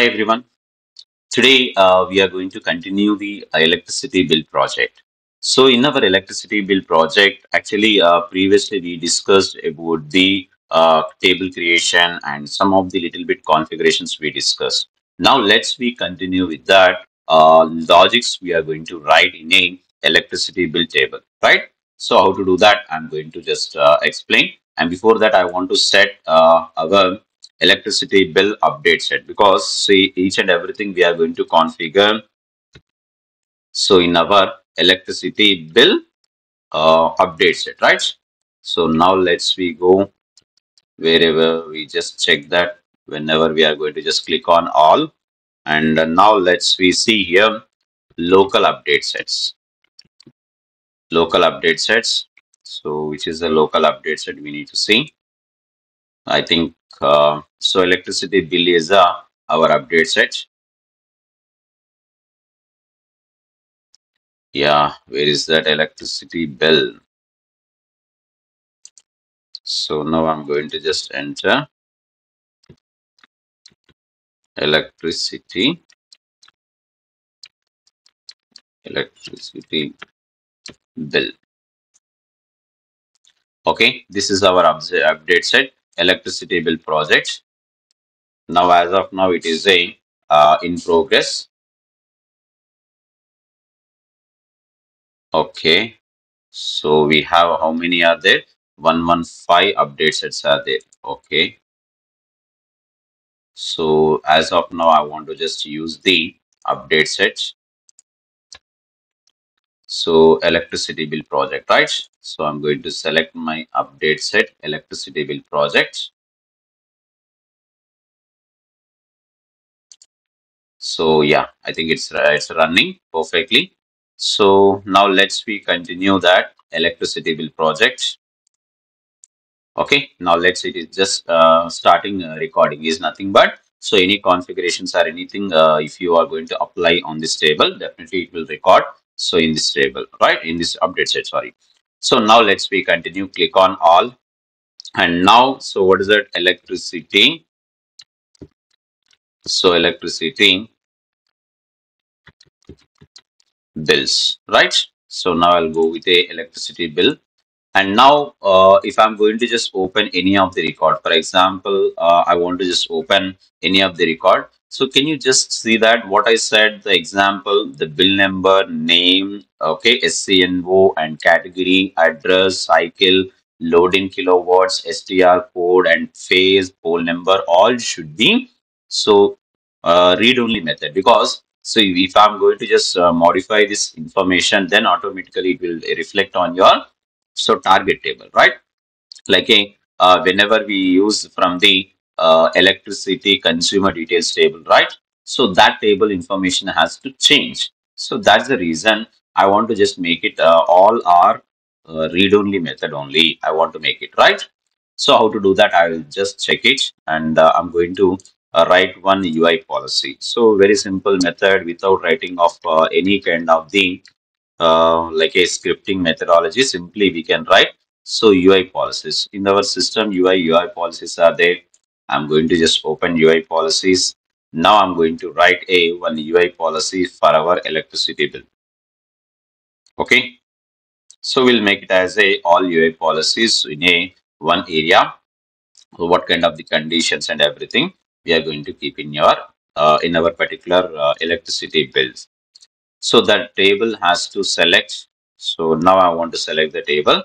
Hi everyone. Today we are going to continue the electricity bill project. So in our electricity bill project, actually previously we discussed about the table creation and some of the little bit configurations we discussed. Now let's we continue with that logics we are going to write in a electricity bill table, right? So how to do that? I'm going to just explain. And before that, I want to set our electricity bill update set because see each and everything we are going to configure. So in our electricity bill update set, right? So now let's we go wherever we just check that whenever we are going to just click on all, and now let's we see here local update sets. Local update sets. So which is the local update set we need to see? I think so electricity bill is our update set. Yeah, where is that electricity bill? So now I'm going to just enter electricity, electricity bill. Okay, this is our update set, electricity bill project. Now, as of now, it is a in progress. Okay, so we have how many are there? 115 update sets are there. Okay, so as of now, I want to just use the update sets. So electricity bill project, right? So I'm going to select my update set electricity bill project. So yeah, I think it's running perfectly. So now let's we continue that electricity bill project. Okay, now let's it is just starting recording is nothing but so any configurations or anything if you are going to apply on this table, definitely it will record. So in this table, right? In this update set, sorry. So now let's we continue. Click on all. And now, so what is that? Electricity. So electricity bills, right? So now I'll go with a electricity bill. And now, if I'm going to just open any of the record, for example, I want to just open any of the record. So can you just see that what I said, the example, the bill number, name, okay, SCNO and category, address, cycle, loading kilowatts, STR code and phase, pole number, all should be so read only method because so if I'm going to just modify this information, then automatically it will reflect on your so target table, right? Like a whenever we use from the electricity consumer details table, right? So that table information has to change. So that's the reason I want to just make it all are read-only method only. I want to make it right. So how to do that? I will just check it, and I'm going to write one UI policy. So very simple method without writing of any kind of the like a scripting methodology. Simply we can write so UI policies in our system. UI policies are there. I'm going to just open UI policies. Now I'm going to write a one UI policy for our electricity bill. Okay, so we'll make it as a all UI policies in a one area. So what kind of the conditions and everything we are going to keep in your in our particular electricity bills. So that table has to select. So now I want to select the table.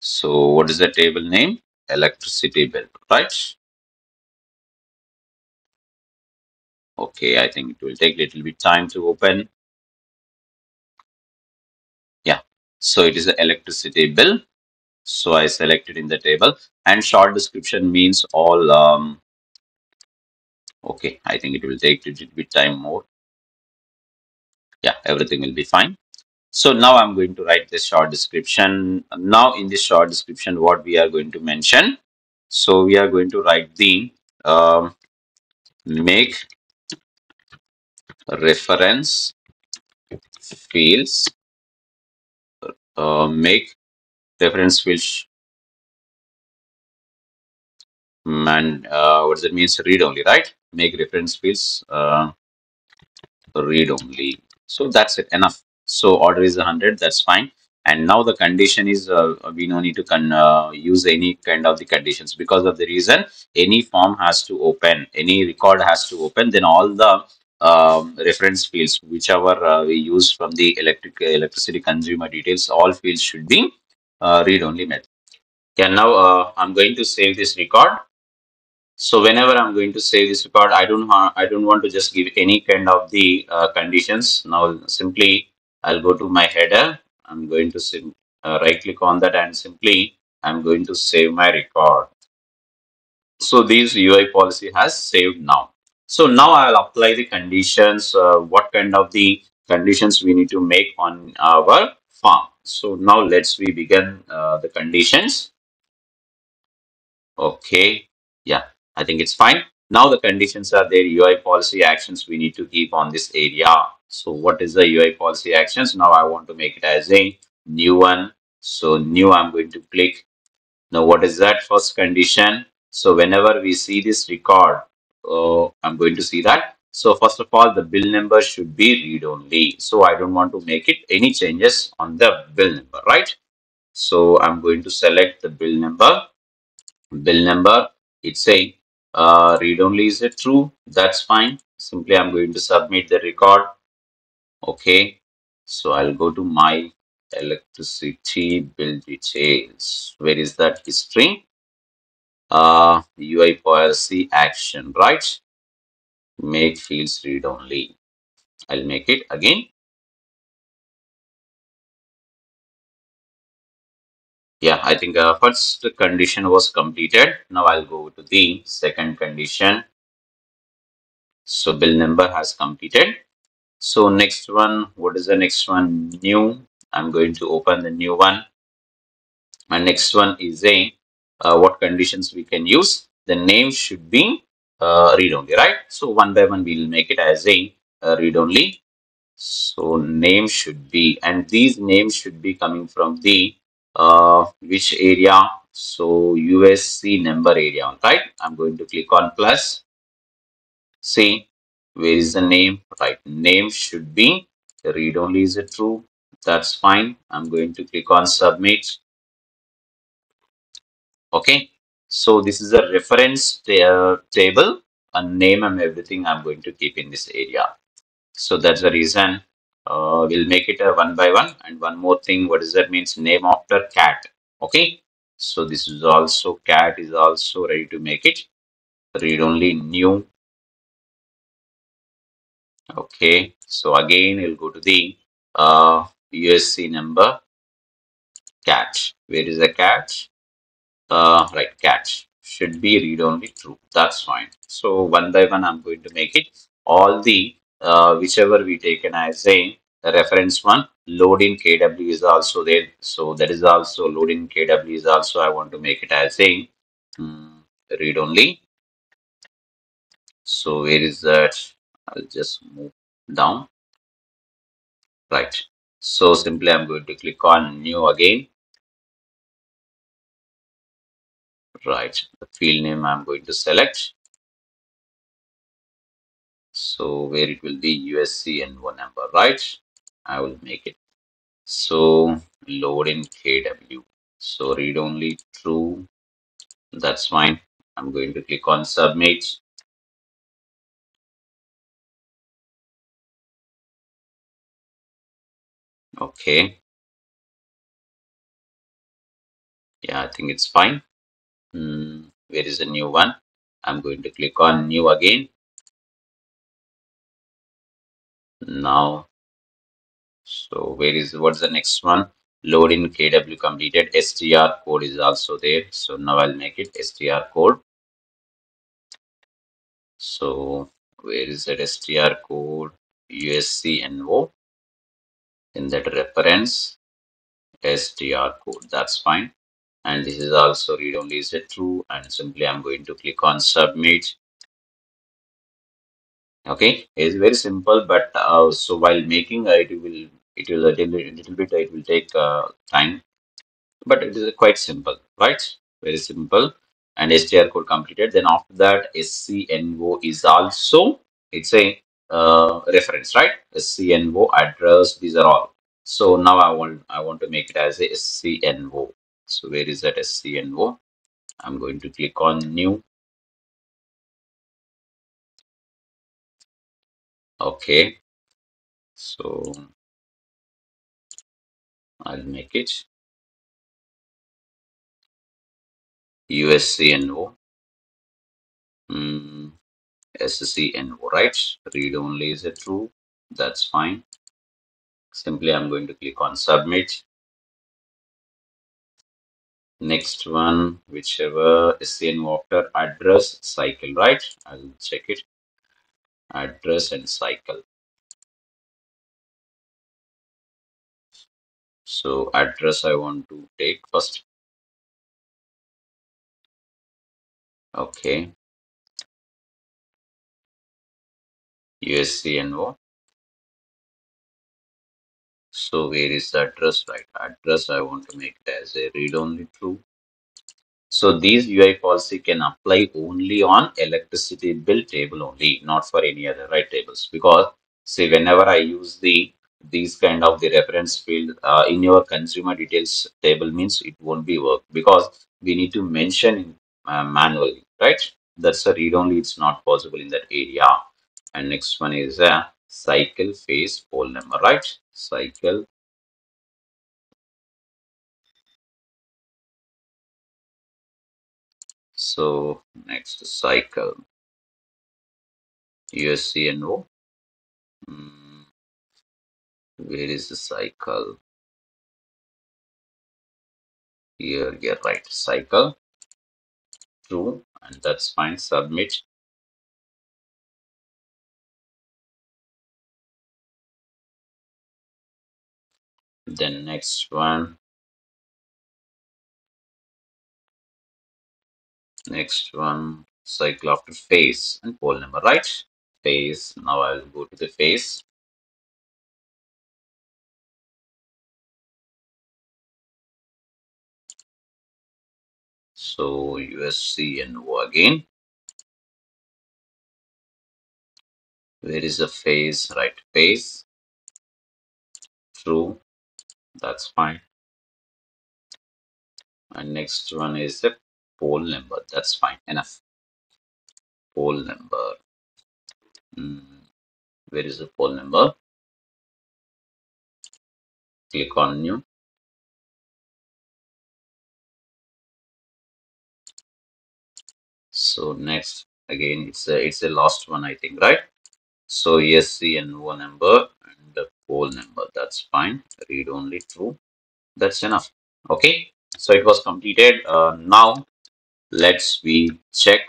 So what is the table name? Electricity bill, right? Okay, I think it will take a little bit time to open. Yeah, so it is the electricity bill. So I selected in the table and short description means all. Okay, I think it will take a little bit time more. Yeah, everything will be fine. So now I'm going to write this short description. Now in this short description, what we are going to mention. So we are going to write the make reference fields, make reference fields And what does it mean? Read only, right? Make reference fields read only. So that's it, enough. So order is 100, that's fine. And now the condition is we no need to use any kind of the conditions because of the reason any form has to open, any record has to open, then all the reference fields, whichever we use from the electricity consumer details, all fields should be read only method. Yeah, now I'm going to save this record. So whenever I'm going to save this record, I don't want to just give any kind of the conditions. Now simply I'll go to my header. I'm going to right click on that and simply I'm going to save my record. So this UI policy has saved now. So now I'll apply the conditions. What kind of the conditions we need to make on our farm. So now let's we begin the conditions. Okay. Yeah, I think it's fine. Now the conditions are there. UI policy actions we need to keep on this area. So what is the UI policy actions? Now I want to make it as a new one. So new, I'm going to click. Now what is that first condition? So whenever we see this record, I'm going to see that. So first of all, the bill number should be read only. So I don't want to make it any changes on the bill number, right? So I'm going to select the bill number. It's a read only, is it true? That's fine. Simply I'm going to submit the record. Okay, so I'll go to my electricity bill details. Where is that history? UI policy action, right? Make fields read only. I'll make it again. Yeah, I think first condition was completed. Now I'll go to the second condition. So bill number has completed. So next one, what is the next one? New. I'm going to open the new one. And next one is a what conditions we can use. The name should be read only, right? So one by one, we'll make it as a read only. So name should be, and these names should be coming from the which area? So USC number area, right? I'm going to click on plus. See, where is the name? Right, name should be read only. Is it true? That's fine. I'm going to click on submit. Okay, so this is a reference table, a name and everything I'm going to keep in this area. So that's the reason we'll make it a one by one. And one more thing, what does that means? Name after cat. Okay, so this is also cat is also ready to make it read only new. Okay, so again, we'll go to the USC number cat. Where is the cat? Right, cat should be read only true. That's fine. So one by one, I'm going to make it all the whichever we taken as a reference one. Load in KW is also there. So that is also load in KW is also I want to make it as a read only. So where is that? I'll just move down. Right. So simply I'm going to click on new again. Right. The field name I'm going to select. So where it will be USC and one number, right? I will make it. So load in KW. So read only true. That's fine. I'm going to click on submit. Okay. Yeah, I think it's fine. Where is the new one? I'm going to click on new again. Now, so where is what's the next one? Load in KW completed. STR code is also there. So now I'll make it STR code. So where is that STR code? USCNO in that reference STR code. That's fine. And this is also read only is it true? And simply I'm going to click on submit. Okay, it's very simple, but so while making it will a little bit it will take time, but it is quite simple, right? Very simple. and STR code completed. Then after that, SCNO is also, it's a reference, right? SCNO address, these are all. So now I want to make it as a SCNO. So where is that SCNO? I'm going to click on new. Okay, so I'll make it USCNO. Mm, SCNO, right? Read only is it true? That's fine. Simply I'm going to click on submit. Next one, whichever SCNO after address cycle, right? I'll check it. Address and cycle. So address I want to take first. Okay, USCNO. So where is the address, right? Address I want to make it as a read only true. So these UI policy can apply only on electricity bill table only, not for any other right tables. Because see, whenever I use these kind of the reference field in your consumer details table means it won't be work because we need to mention manually, right? That's a read only. It's not possible in that area. And next one is a cycle phase pole number, right? Cycle. So next cycle USCNO. Mm, where is the cycle? Here, yeah, right. Cycle, true, and that's fine. Submit. Then next one, cycle after phase and pole number, right? Phase. Now I'll go to the phase. So USC and O again. Where is the phase? Right, phase. True. That's fine. And next one is the pole number. That's fine. Enough. Pole number. Mm, where is the pole number? Click on new. So next, again, it's a last one, I think, right? So ESC and O number and the pole number. That's fine. Read only true. That's enough. Okay. So it was completed. Now let's we check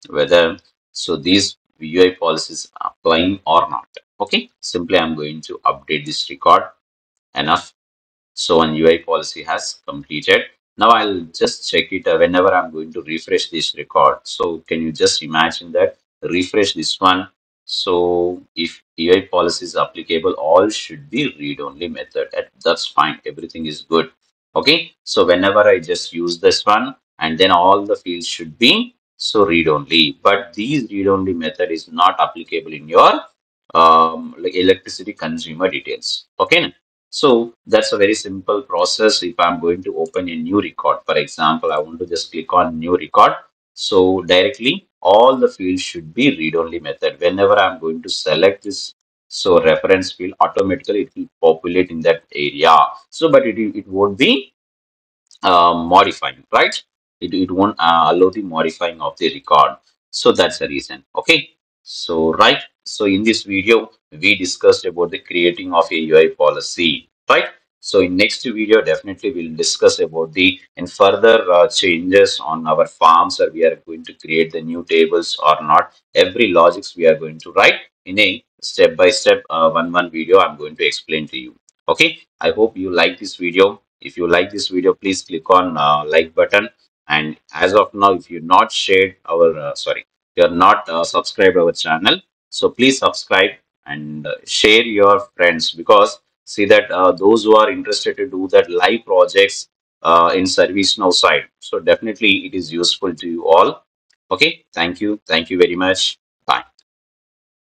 whether so these UI policies are applying or not. Okay. Simply I'm going to update this record. Enough. So one UI policy has completed. Now I'll just check it whenever I'm going to refresh this record. So can you just imagine that? Refresh this one. So if UI policy is applicable, all should be read-only method. That's fine. Everything is good. Okay. So whenever I just use this one, and then all the fields should be so read-only. But these read-only method is not applicable in your like electricity consumer details. Okay. So that's a very simple process. If I'm going to open a new record, for example, I want to just click on new record. So directly all the fields should be read-only method. Whenever I'm going to select this, so reference field automatically it will populate in that area. So but it won't be modifying, right? It won't allow the modifying of the record. So that's the reason. Okay. So, right. So in this video, we discussed about the creating of a UI policy, right? So in next video, definitely we'll discuss about the and further changes on our forms or we are going to create the new tables or not. Every logics we are going to write in a step by step one video I'm going to explain to you. Okay. I hope you like this video. If you like this video, please click on like button. And as of now, if you're not shared our you're not subscribed our channel, so please subscribe and share your friends because see that those who are interested to do that live projects in ServiceNow side. So definitely it is useful to you all. Okay, thank you very much.